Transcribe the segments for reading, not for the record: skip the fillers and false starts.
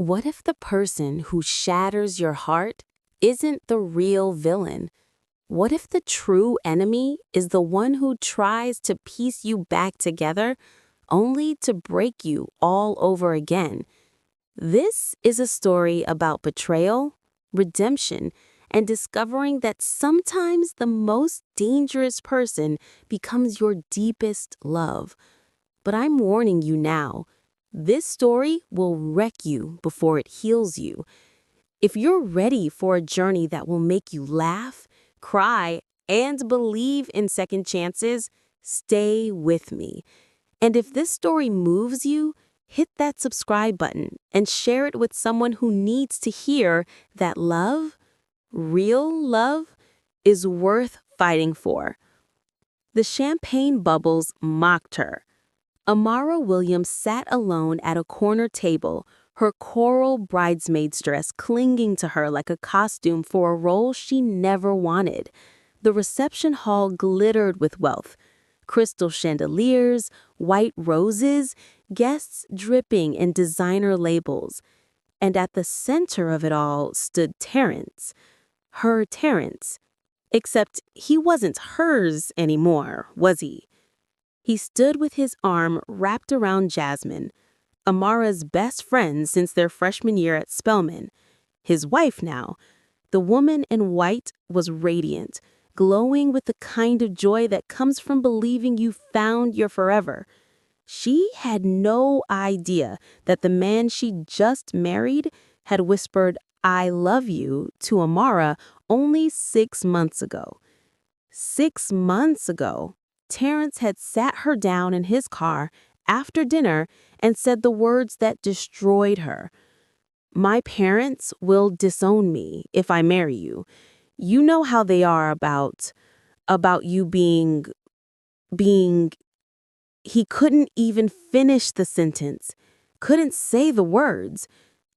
What if the person who shatters your heart isn't the real villain? What if the true enemy is the one who tries to piece you back together only to break you all over again? This is a story about betrayal, redemption, and discovering that sometimes the most dangerous person becomes your deepest love. But I'm warning you now, this story will wreck you before it heals you. If you're ready for a journey that will make you laugh, cry, and believe in second chances, stay with me. And if this story moves you, hit that subscribe button and share it with someone who needs to hear that love, real love, is worth fighting for. The champagne bubbles mocked her. Amara Williams sat alone at a corner table, her coral bridesmaid's dress clinging to her like a costume for a role she never wanted. The reception hall glittered with wealth. Crystal chandeliers, white roses, guests dripping in designer labels. And at the center of it all stood Terrence. Her Terrence. Except he wasn't hers anymore, was he? He stood with his arm wrapped around Jasmine, Amara's best friend since their freshman year at Spelman. His wife now. The woman in white was radiant, glowing with the kind of joy that comes from believing you found your forever. She had no idea that the man she just married had whispered, "I love you," to Amara only 6 months ago. 6 months ago, Terrence had sat her down in his car after dinner and said the words that destroyed her. "My parents will disown me if I marry you. You know how they are about you being. He couldn't even finish the sentence, couldn't say the words.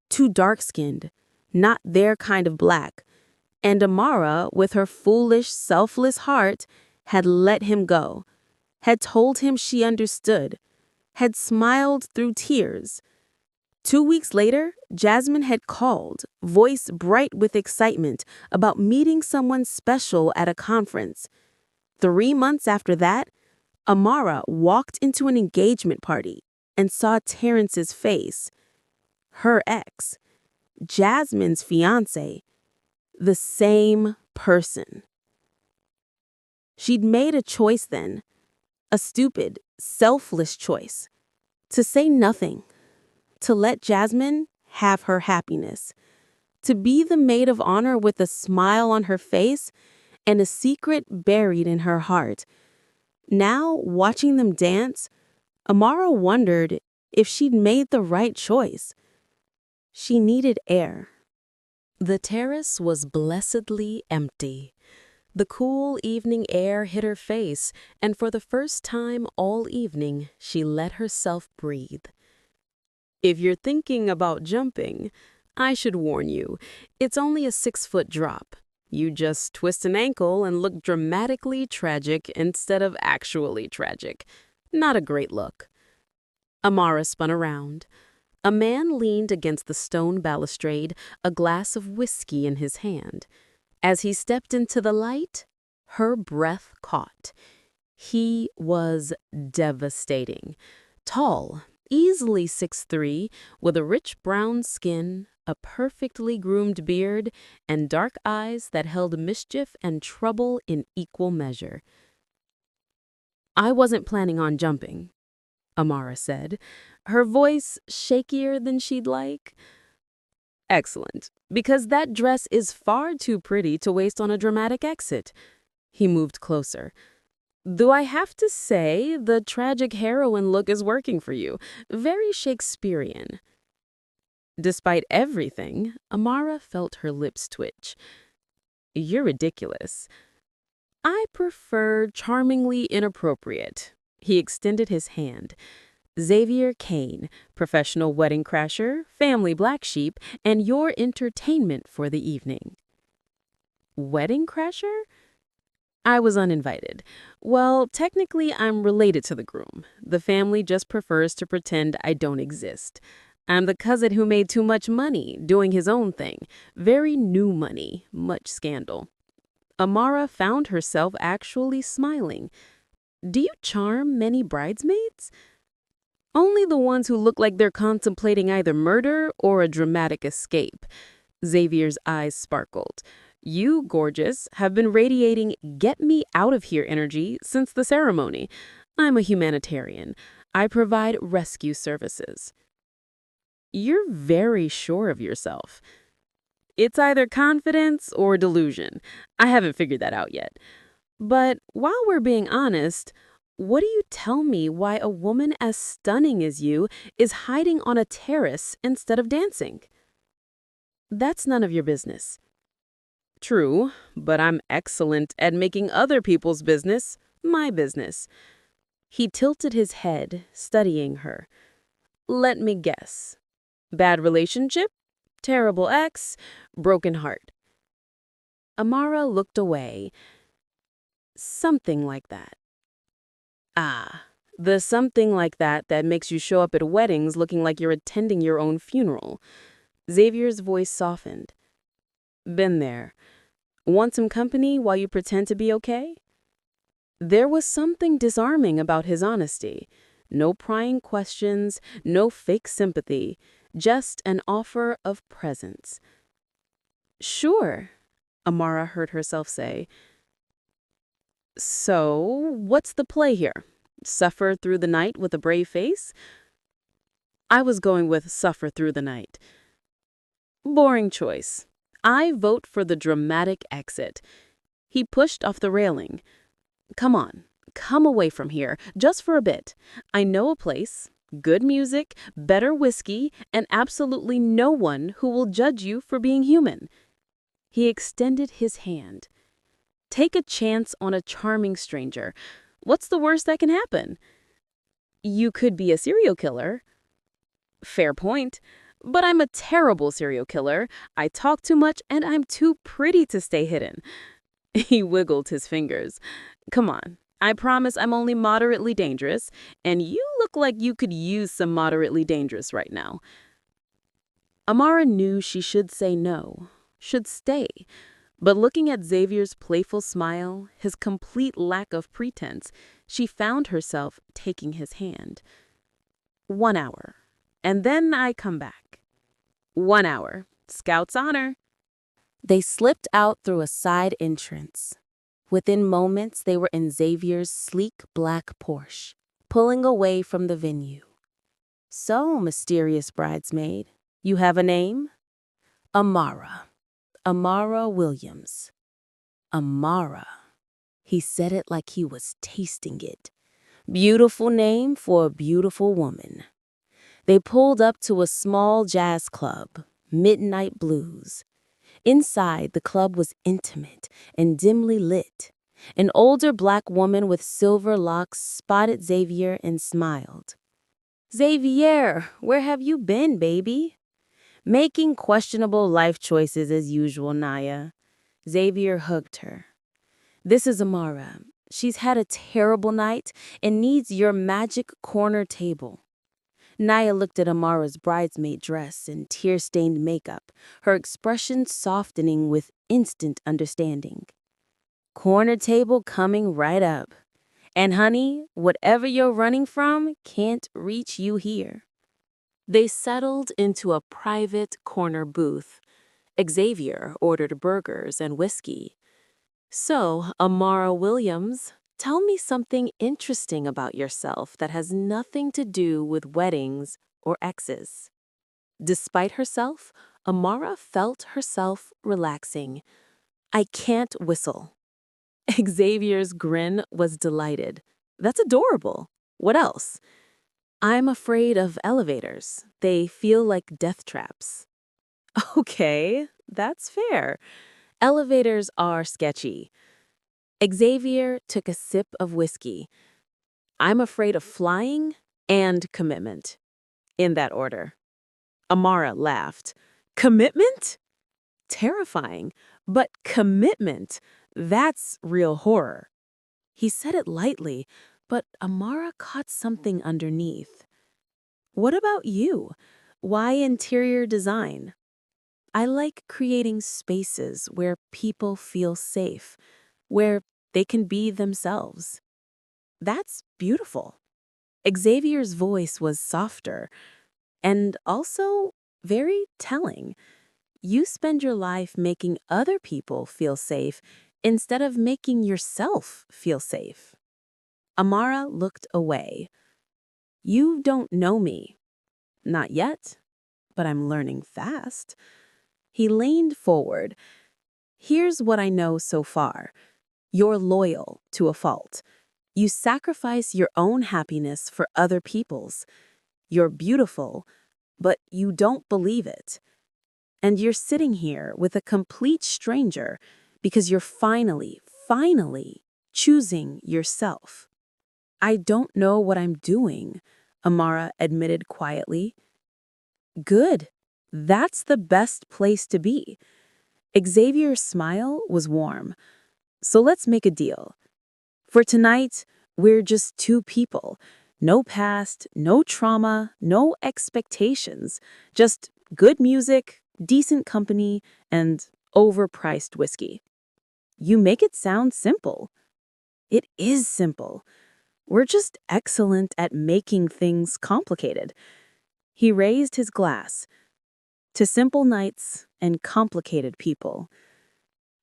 Too dark-skinned, not their kind of black. And Amara, with her foolish, selfless heart, had let him go, had told him she understood, had smiled through tears. 2 weeks later, Jasmine had called, voice bright with excitement, about meeting someone special at a conference. 3 months after that, Amara walked into an engagement party and saw Terrence's face. Her ex, Jasmine's fiancé, the same person. She'd made a choice then, a stupid, selfless choice, to say nothing, to let Jasmine have her happiness, to be the maid of honor with a smile on her face and a secret buried in her heart. Now, watching them dance, Amara wondered if she'd made the right choice. She needed air. The terrace was blessedly empty. The cool evening air hit her face, and for the first time all evening, she let herself breathe. If you're thinking about jumping, I should warn you, it's only a 6-foot drop. You just twist an ankle and look dramatically tragic instead of actually tragic. Not a great look. Amara spun around. A man leaned against the stone balustrade, a glass of whiskey in his hand. As he stepped into the light, her breath caught. He was devastating. Tall, easily 6'3", with a rich brown skin, a perfectly groomed beard, and dark eyes that held mischief and trouble in equal measure. "I wasn't planning on jumping," Amara said, her voice shakier than she'd like. "Excellent, because that dress is far too pretty to waste on a dramatic exit." He moved closer. "Though I have to say, the tragic heroine look is working for you. Very Shakespearean." Despite everything, Amara felt her lips twitch. "You're ridiculous." "I prefer charmingly inappropriate." He extended his hand. "Xavier Kane, professional wedding crasher, family black sheep, and your entertainment for the evening." "Wedding crasher?" "I was uninvited. Well, technically, I'm related to the groom. The family just prefers to pretend I don't exist. I'm the cousin who made too much money, doing his own thing. Very new money, much scandal. Amara found herself actually smiling. Do you charm many bridesmaids? Only the ones who look like they're contemplating either murder or a dramatic escape. Xavier's eyes sparkled. You, gorgeous, have been radiating get me out of here energy since the ceremony. I'm a humanitarian. I provide rescue services. You're very sure of yourself. It's either confidence or delusion. I haven't figured that out yet. But while we're being honest, what do you tell me why a woman as stunning as you is hiding on a terrace instead of dancing? That's none of your business. True, but I'm excellent at making other people's business my business. He tilted his head, studying her. Let me guess. Bad relationship? Terrible ex? Broken heart? Amara looked away. Something like that. Ah, the something like that makes you show up at weddings looking like you're attending your own funeral. Xavier's voice softened. Been there. Want some company while you pretend to be okay? There was something disarming about his honesty. No prying questions, no fake sympathy, just an offer of presence. Sure, Amara heard herself say. So, what's the play here? Suffer through the night with a brave face? I was going with suffer through the night. Boring choice. I vote for the dramatic exit. He pushed off the railing. Come on, come away from here, just for a bit. I know a place, good music, better whiskey, and absolutely no one who will judge you for being human. He extended his hand. Take a chance on a charming stranger. What's the worst that can happen? You could be a serial killer. Fair point. But I'm a terrible serial killer. I talk too much and I'm too pretty to stay hidden. He wiggled his fingers. Come on. I promise I'm only moderately dangerous, and you look like you could use some moderately dangerous right now. Amara knew she should say no, should stay. But looking at Xavier's playful smile, his complete lack of pretense, she found herself taking his hand. 1 hour. And then I come back. 1 hour. Scout's honor. They slipped out through a side entrance. Within moments, they were in Xavier's sleek black Porsche, pulling away from the venue. So, mysterious bridesmaid, you have a name? Amara. Amara Williams. Amara. He said it like he was tasting it. Beautiful name for a beautiful woman. They pulled up to a small jazz club, Midnight Blues. Inside, the club was intimate and dimly lit. An older black woman with silver locks spotted Xavier and smiled. Xavier, where have you been, baby? Making questionable life choices as usual, Naya. Xavier hugged her. This is Amara. She's had a terrible night and needs your magic corner table. Naya looked at Amara's bridesmaid dress and tear-stained makeup, her expression softening with instant understanding. Corner table coming right up. And honey, whatever you're running from can't reach you here. They settled into a private corner booth. Xavier ordered burgers and whiskey. So, Amara Williams, tell me something interesting about yourself that has nothing to do with weddings or exes. Despite herself, Amara felt herself relaxing. I can't whistle. Xavier's grin was delighted. That's adorable. What else? I'm afraid of elevators. They feel like death traps. Okay, that's fair. Elevators are sketchy. Xavier took a sip of whiskey. I'm afraid of flying and commitment. In that order. Amara laughed. Commitment? Terrifying. But commitment, that's real horror. He said it lightly, but Amara caught something underneath. What about you? Why interior design? I like creating spaces where people feel safe, where they can be themselves. That's beautiful. Xavier's voice was softer and also very telling. You spend your life making other people feel safe instead of making yourself feel safe. Amara looked away. You don't know me. Not yet, but I'm learning fast. He leaned forward. Here's what I know so far. You're loyal to a fault. You sacrifice your own happiness for other people's. You're beautiful, but you don't believe it. And you're sitting here with a complete stranger because you're finally choosing yourself. I don't know what I'm doing, Amara admitted quietly. Good. That's the best place to be. Xavier's smile was warm. So let's make a deal. For tonight, we're just two people. No past, no trauma, no expectations. Just good music, decent company, and overpriced whiskey. You make it sound simple. It is simple. We're just excellent at making things complicated. He raised his glass. To simple nights and complicated people.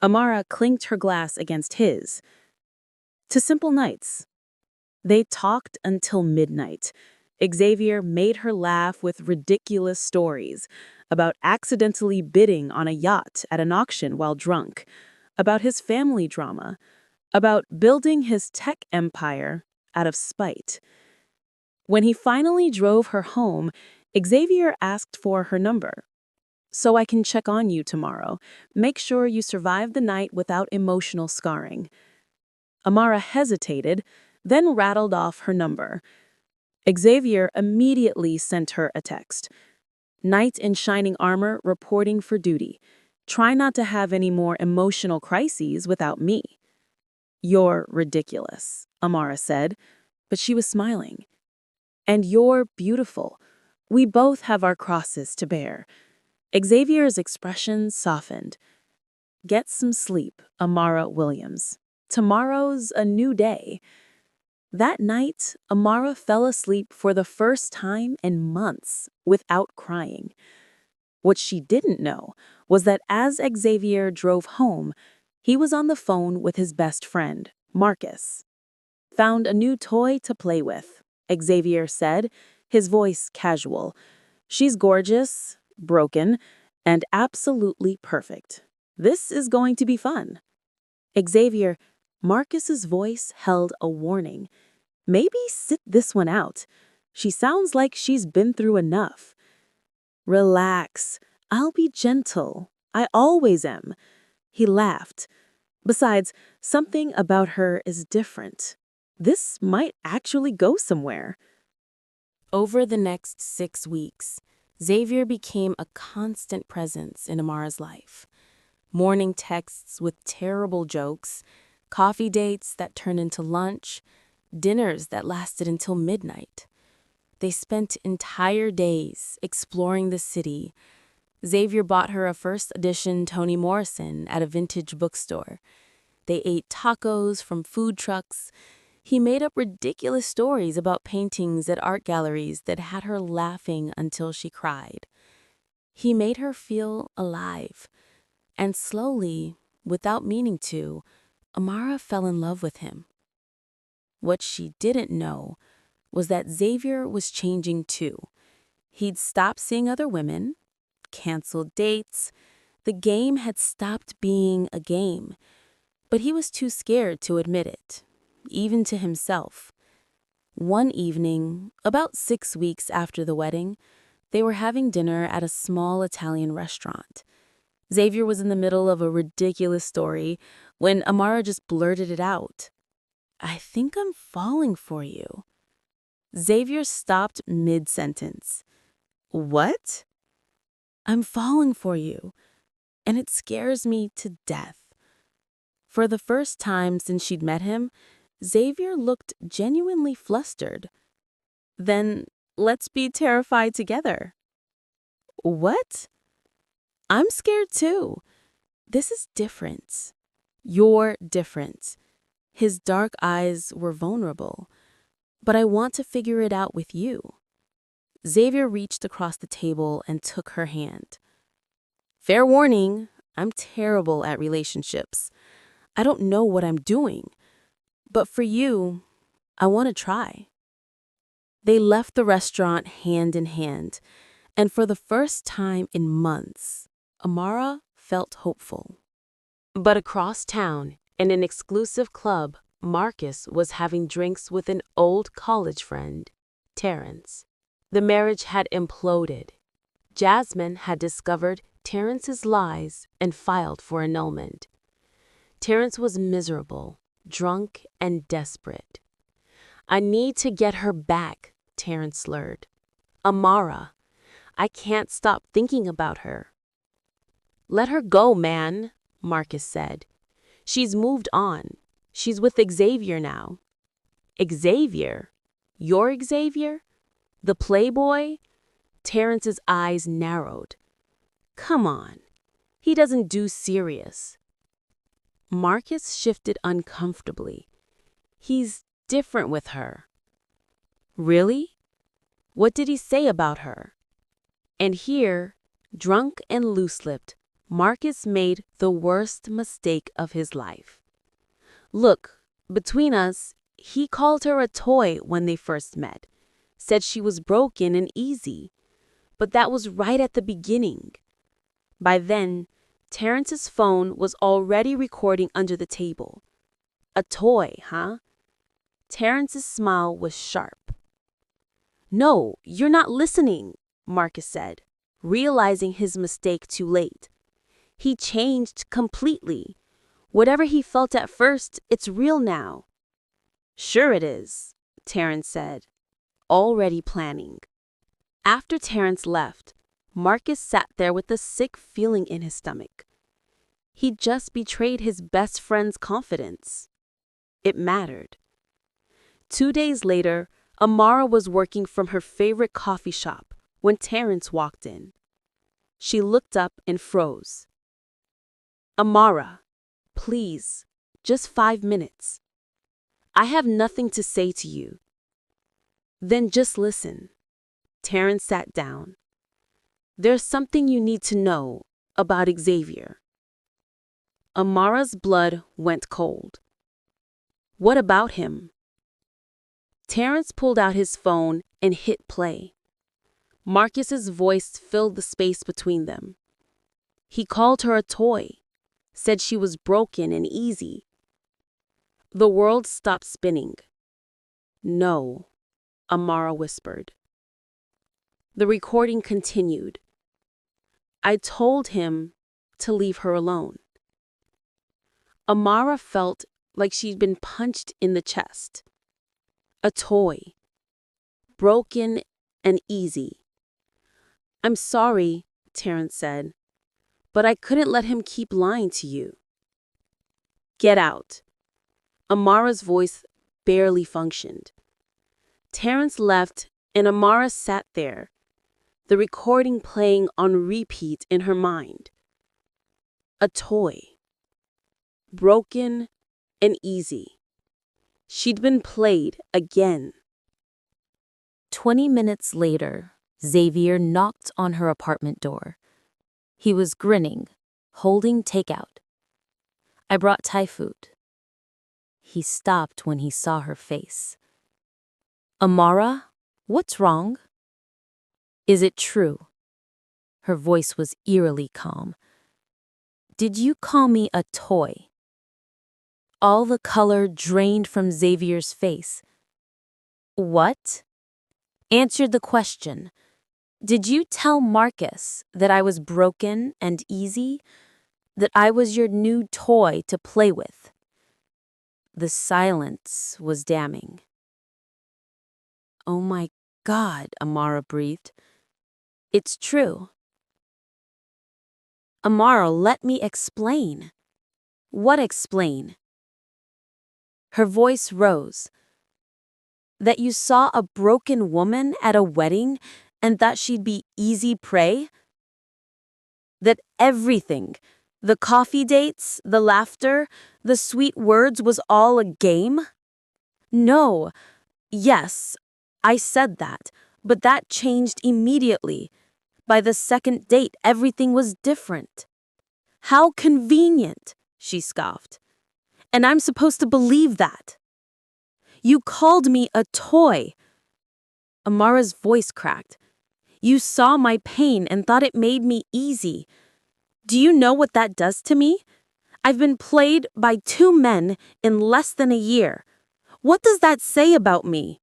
Amara clinked her glass against his. To simple nights. They talked until midnight. Xavier made her laugh with ridiculous stories about accidentally bidding on a yacht at an auction while drunk, about his family drama, about building his tech empire out of spite. When he finally drove her home, Xavier asked for her number. So I can check on you tomorrow. Make sure you survive the night without emotional scarring. Amara hesitated, then rattled off her number. Xavier immediately sent her a text. Knight in shining armor reporting for duty. Try not to have any more emotional crises without me. You're ridiculous, Amara said, but she was smiling. And you're beautiful. We both have our crosses to bear. Xavier's expression softened. Get some sleep, Amara Williams. Tomorrow's a new day. That night, Amara fell asleep for the first time in months without crying. What she didn't know was that as Xavier drove home, he was on the phone with his best friend, Marcus. Found a new toy to play with, Xavier said, his voice casual. She's gorgeous, broken, and absolutely perfect. This is going to be fun. Xavier, Marcus's voice held a warning. Maybe sit this one out. She sounds like she's been through enough. Relax. I'll be gentle. I always am. He laughed. Besides, something about her is different. This might actually go somewhere. Over the next 6 weeks, Xavier became a constant presence in Amara's life. Morning texts with terrible jokes, coffee dates that turned into lunch, dinners that lasted until midnight. They spent entire days exploring the city. Xavier bought her a first edition Toni Morrison at a vintage bookstore. They ate tacos from food trucks. He made up ridiculous stories about paintings at art galleries that had her laughing until she cried. He made her feel alive. And slowly, without meaning to, Amara fell in love with him. What she didn't know was that Xavier was changing too. He'd stopped seeing other women, canceled dates. The game had stopped being a game. But he was too scared to admit it, even to himself. One evening, about 6 weeks after the wedding, they were having dinner at a small Italian restaurant. Xavier was in the middle of a ridiculous story when Amara just blurted it out. I think I'm falling for you. Xavier stopped mid-sentence. What? I'm falling for you, and it scares me to death. For the first time since she'd met him, Xavier looked genuinely flustered. Then let's be terrified together. What? I'm scared too. This is different. You're different. His dark eyes were vulnerable. But I want to figure it out with you. Xavier reached across the table and took her hand. Fair warning, I'm terrible at relationships. I don't know what I'm doing. But for you, I want to try. They left the restaurant hand in hand, and for the first time in months, Amara felt hopeful. But across town, in an exclusive club, Marcus was having drinks with an old college friend, Terrence. The marriage had imploded. Jasmine had discovered Terrence's lies and filed for annulment. Terrence was miserable, drunk, and desperate. I need to get her back, Terrence slurred. Amara, I can't stop thinking about her. Let her go, man, Marcus said. She's moved on. She's with Xavier now. Xavier? Your Xavier? The playboy? Terrence's eyes narrowed. Come on. He doesn't do serious. Marcus shifted uncomfortably. He's different with her. Really? What did he say about her? And here, drunk and loose-lipped, Marcus made the worst mistake of his life. Look, between us, he called her a toy when they first met, said she was broken and easy. But that was right at the beginning. By then, Terrence's phone was already recording under the table. A toy, huh? Terrence's smile was sharp. No, you're not listening, Marcus said, realizing his mistake too late. He changed completely. Whatever he felt at first, it's real now. Sure it is, Terrence said, already planning. After Terrence left, Marcus sat there with a sick feeling in his stomach. He'd just betrayed his best friend's confidence. It mattered. 2 days later, Amara was working from her favorite coffee shop when Terrence walked in. She looked up and froze. Amara, please, just 5 minutes. I have nothing to say to you. Then just listen. Terrence sat down. There's something you need to know about Xavier. Amara's blood went cold. What about him? Terrence pulled out his phone and hit play. Marcus's voice filled the space between them. He called her a toy, said she was broken and easy. The world stopped spinning. No, Amara whispered. The recording continued. I told him to leave her alone. Amara felt like she'd been punched in the chest. A toy. Broken and easy. I'm sorry, Terrence said, but I couldn't let him keep lying to you. Get out. Amara's voice barely functioned. Terrence left and Amara sat there, the recording playing on repeat in her mind. A toy. Broken and easy. She'd been played again. 20 minutes later, Xavier knocked on her apartment door. He was grinning, holding takeout. I brought Thai food. He stopped when he saw her face. Amara, what's wrong? Is it true? Her voice was eerily calm. Did you call me a toy? All the color drained from Xavier's face. What? Answer the question. Did you tell Marcus that I was broken and easy? That I was your new toy to play with? The silence was damning. Oh my God, Amara breathed. It's true. Amara, let me explain. What explain? Her voice rose. That you saw a broken woman at a wedding and thought she'd be easy prey? That everything, the coffee dates, the laughter, the sweet words was all a game? No. Yes, I said that, but that changed immediately. By the second date, everything was different. How convenient, she scoffed. And I'm supposed to believe that. You called me a toy. Amara's voice cracked. You saw my pain and thought it made me easy. Do you know what that does to me? I've been played by 2 men in less than a year. What does that say about me?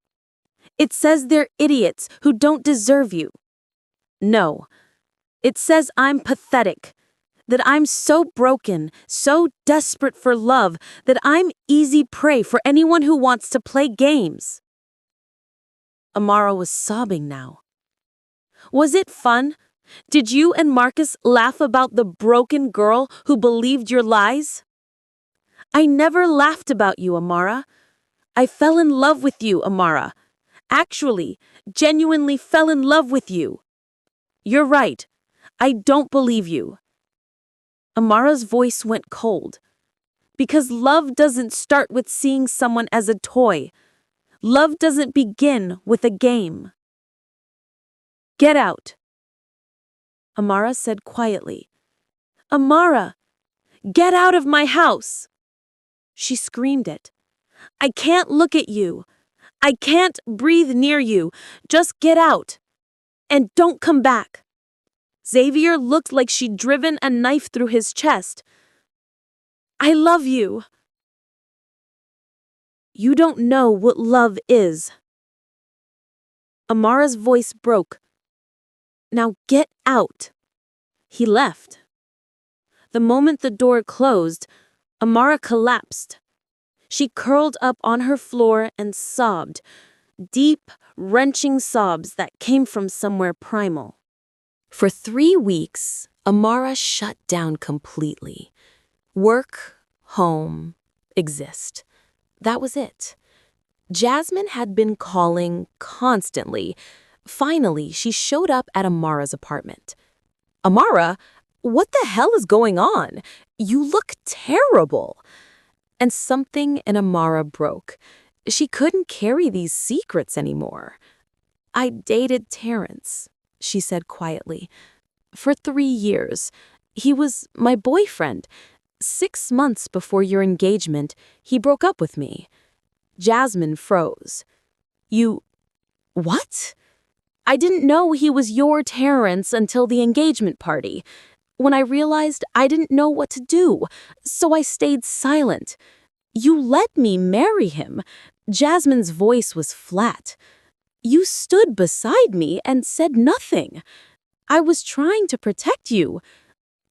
It says they're idiots who don't deserve you. No. It says I'm pathetic, that I'm so broken, so desperate for love, that I'm easy prey for anyone who wants to play games. Amara was sobbing now. Was it fun? Did you and Marcus laugh about the broken girl who believed your lies? I never laughed about you, Amara. I fell in love with you, Amara. Actually, genuinely fell in love with you. You're right. I don't believe you. Amara's voice went cold. Because love doesn't start with seeing someone as a toy. Love doesn't begin with a game. Get out. Amara said quietly. Amara, get out of my house. She screamed it. I can't look at you. I can't breathe near you. Just get out. And don't come back. Xavier looked like she'd driven a knife through his chest. I love you. You don't know what love is. Amara's voice broke. Now get out. He left. The moment the door closed, Amara collapsed. She curled up on her floor and sobbed, deep, wrenching sobs that came from somewhere primal. For 3 weeks, Amara shut down completely. Work, home, exist. That was it. Jasmine had been calling constantly. Finally, she showed up at Amara's apartment. Amara, what the hell is going on? You look terrible. And something in Amara broke. She couldn't carry these secrets anymore. I dated Terrence, she said quietly. For 3 years. He was my boyfriend. 6 months before your engagement, he broke up with me. Jasmine froze. You... what? I didn't know he was your Terrence until the engagement party. When I realized I didn't know what to do, so I stayed silent. You let me marry him. Jasmine's voice was flat. You stood beside me and said nothing. I was trying to protect you.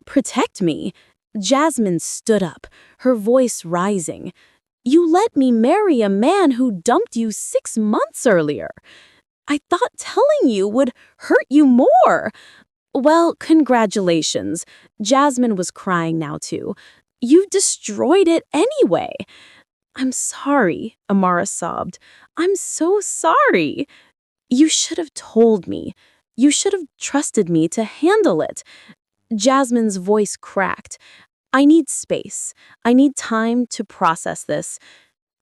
Protect me? Jasmine stood up, her voice rising. You let me marry a man who dumped you 6 months earlier. I thought telling you would hurt you more. Well, congratulations. Jasmine was crying now too. You destroyed it anyway. I'm sorry, Amara sobbed. I'm so sorry. You should have told me. You should have trusted me to handle it. Jasmine's voice cracked. I need space. I need time to process this.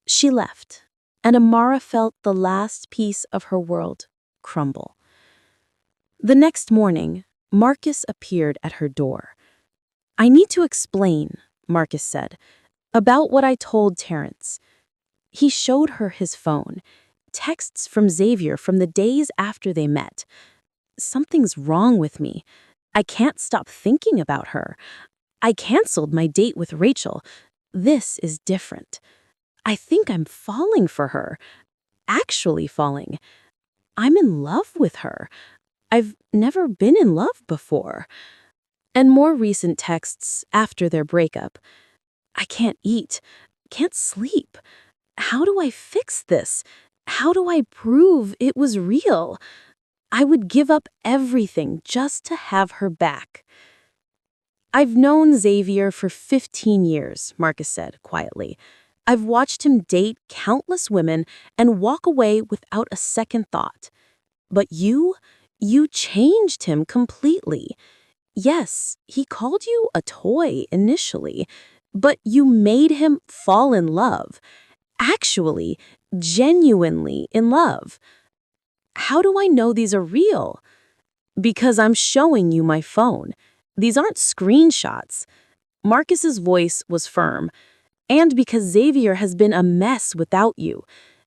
She left, and Amara felt the last piece of her world crumble. The next morning, Marcus appeared at her door. I need to explain, Marcus said, about what I told Terrence. He showed her his phone, texts from Xavier from the days after they met. Something's wrong with me. I can't stop thinking about her. I canceled my date with Rachel. This is different. I think I'm falling for her. Actually falling. I'm in love with her. I've never been in love before. And more recent texts after their breakup. I can't eat, can't sleep. How do I fix this? How do I prove it was real? I would give up everything just to have her back. I've known Xavier for 15 years, Marcus said quietly. I've watched him date countless women and walk away without a second thought. But you changed him completely. Yes, he called you a toy initially, but you made him fall in love. Actually, genuinely in love. How do I know these are real? Because I'm showing you my phone. These aren't screenshots. Marcus's voice was firm. And because Xavier has been a mess without you.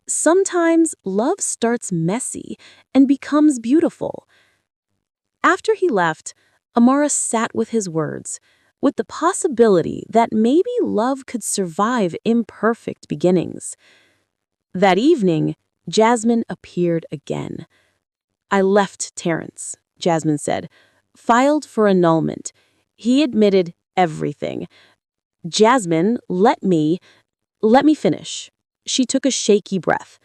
Sometimes love starts messy and becomes beautiful. After he left, Amara sat with his words, with the possibility that maybe love could survive imperfect beginnings. That evening, Jasmine appeared again. I left Terrence, Jasmine said, filed for annulment. He admitted everything. Jasmine, let me finish. She took a shaky breath.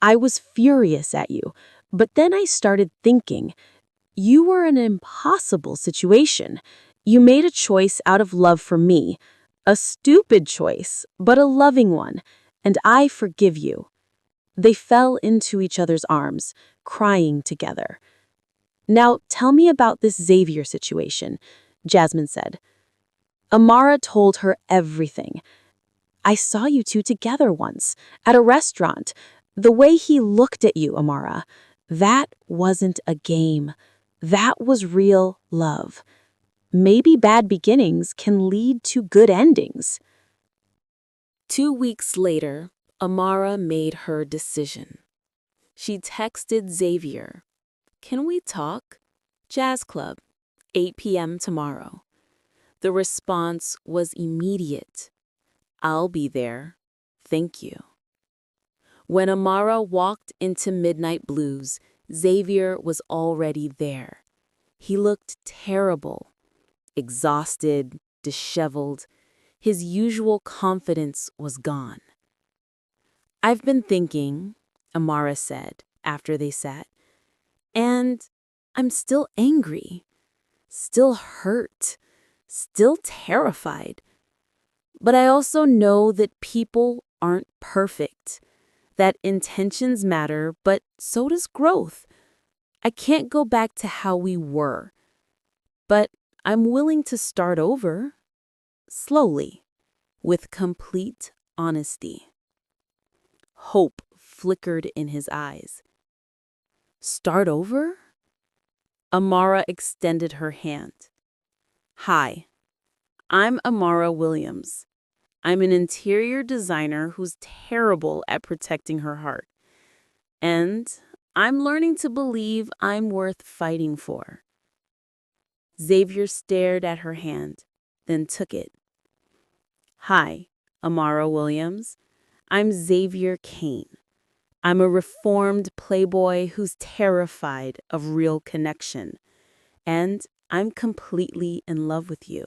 I was furious at you, but then I started thinking. You were in an impossible situation. You made a choice out of love for me. A stupid choice, but a loving one. And I forgive you. They fell into each other's arms, crying together. Now, tell me about this Xavier situation, Jasmine said. Amara told her everything. I saw you two together once, at a restaurant. The way he looked at you, Amara, that wasn't a game. That was real love. Maybe bad beginnings can lead to good endings. 2 weeks later, Amara made her decision. She texted Xavier, "Can we talk? Jazz Club, 8 p.m. tomorrow." The response was immediate. "I'll be there. Thank you." When Amara walked into Midnight Blues, Xavier was already there. He looked terrible, exhausted, disheveled. His usual confidence was gone. "I've been thinking," Amara said after they sat, "and I'm still angry, still hurt, still terrified. But I also know that people aren't perfect, that intentions matter, but so does growth. I can't go back to how we were, but I'm willing to start over, slowly, with complete honesty." Hope flickered in his eyes. "Start over?" Amara extended her hand. "Hi, I'm Amara Williams. I'm an interior designer who's terrible at protecting her heart. And I'm learning to believe I'm worth fighting for." Xavier stared at her hand, then took it. "Hi, Amara Williams. I'm Xavier Kane. I'm a reformed playboy who's terrified of real connection. And I'm completely in love with you."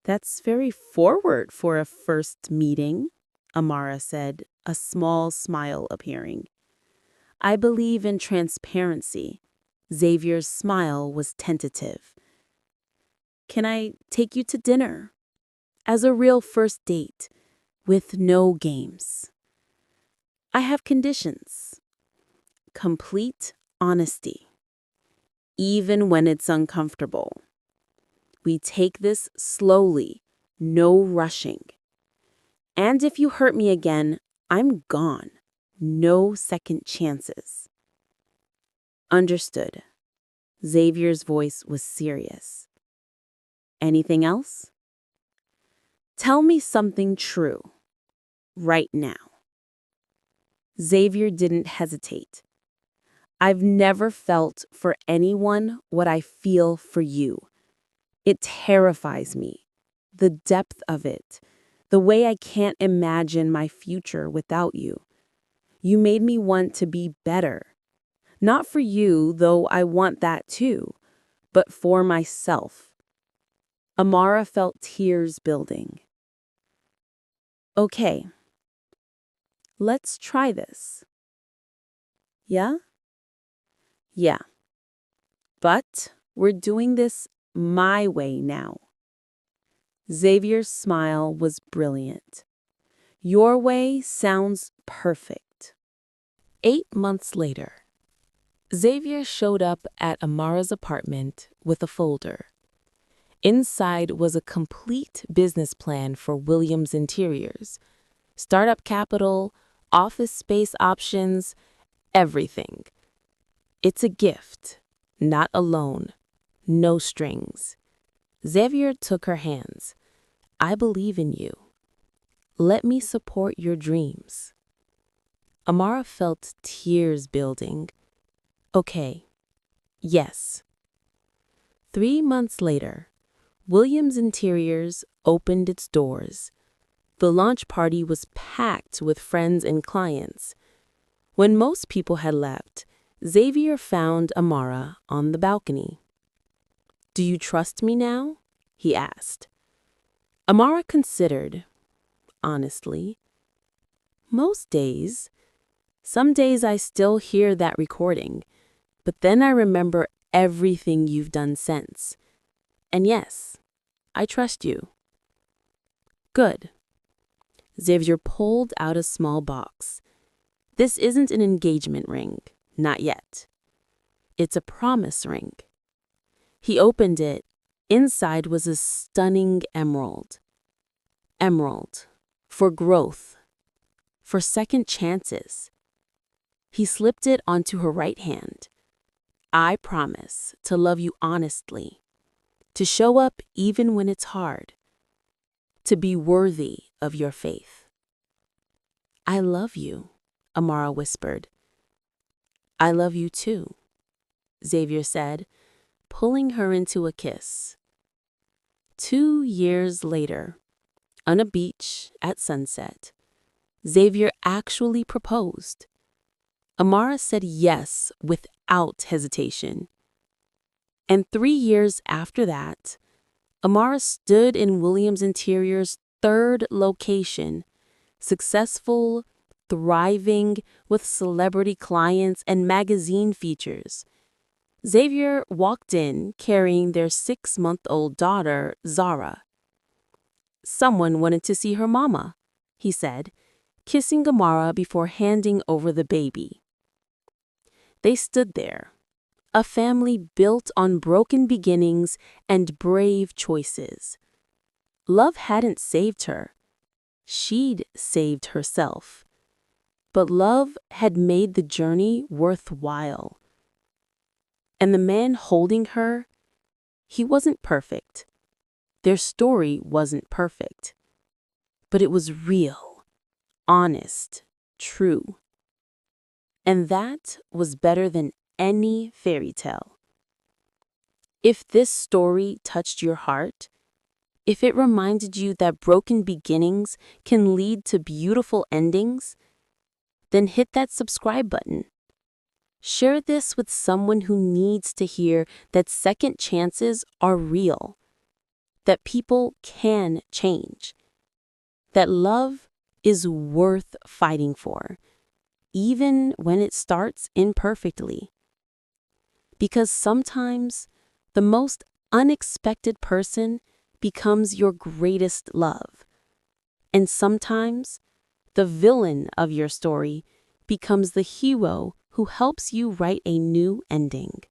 "That's very forward for a first meeting," Amara said, a small smile appearing. "I believe in transparency." Xavier's smile was tentative. "Can I take you to dinner? As a real first date, with no games." "I have conditions. Complete honesty. Even when it's uncomfortable. We take this slowly, no rushing. And if you hurt me again, I'm gone. No second chances." "Understood." Xavier's voice was serious. "Anything else?" "Tell me something true. Right now." Xavier didn't hesitate. "I've never felt for anyone what I feel for you. It terrifies me. The depth of it. The way I can't imagine my future without you. You made me want to be better. Not for you, though I want that too, but for myself." Amara felt tears building. "Okay. Let's try this." "Yeah?" "Yeah. But we're doing this my way now." Xavier's smile was brilliant. "Your way sounds perfect." 8 months later. Xavier showed up at Amara's apartment with a folder. Inside was a complete business plan for Williams Interiors. Startup capital, office space options, everything. It's a gift, not a loan. No strings. Xavier took her hands. I believe in you. Let me support your dreams. Amara felt tears building. Okay. Yes. 3 months later, Williams Interiors opened its doors. The launch party was packed with friends and clients. When most people had left, Xavier found Amara on the balcony. Do you trust me now? He asked. Amara considered, honestly. Most days. Some days I still hear that recording, but then I remember everything you've done since. And yes, I trust you. Good. Xavier pulled out a small box. This isn't an engagement ring, not yet. It's a promise ring. He opened it. Inside was a stunning emerald. Emerald. For growth. For second chances. He slipped it onto her right hand. I promise to love you honestly. To show up even when it's hard. To be worthy of your faith. I love you, Amara whispered. I love you too, Xavier said, pulling her into a kiss. 2 years later, on a beach at sunset, Xavier actually proposed. Amara said yes without hesitation. And 3 years after that, Amara stood in Williams Interior's third location, successful, thriving, with celebrity clients and magazine features. Xavier walked in carrying their 6-month-old daughter, Zara. Someone wanted to see her mama, he said, kissing Amara before handing over the baby. They stood there, a family built on broken beginnings and brave choices. Love hadn't saved her. She'd saved herself. But love had made the journey worthwhile. And the man holding her, he wasn't perfect. Their story wasn't perfect. But it was real, honest, true. And that was better than any fairy tale. If this story touched your heart, if it reminded you that broken beginnings can lead to beautiful endings, then hit that subscribe button. Share this with someone who needs to hear that second chances are real, that people can change, that love is worth fighting for, even when it starts imperfectly. Because sometimes the most unexpected person becomes your greatest love. And sometimes the villain of your story becomes the hero who helps you write a new ending.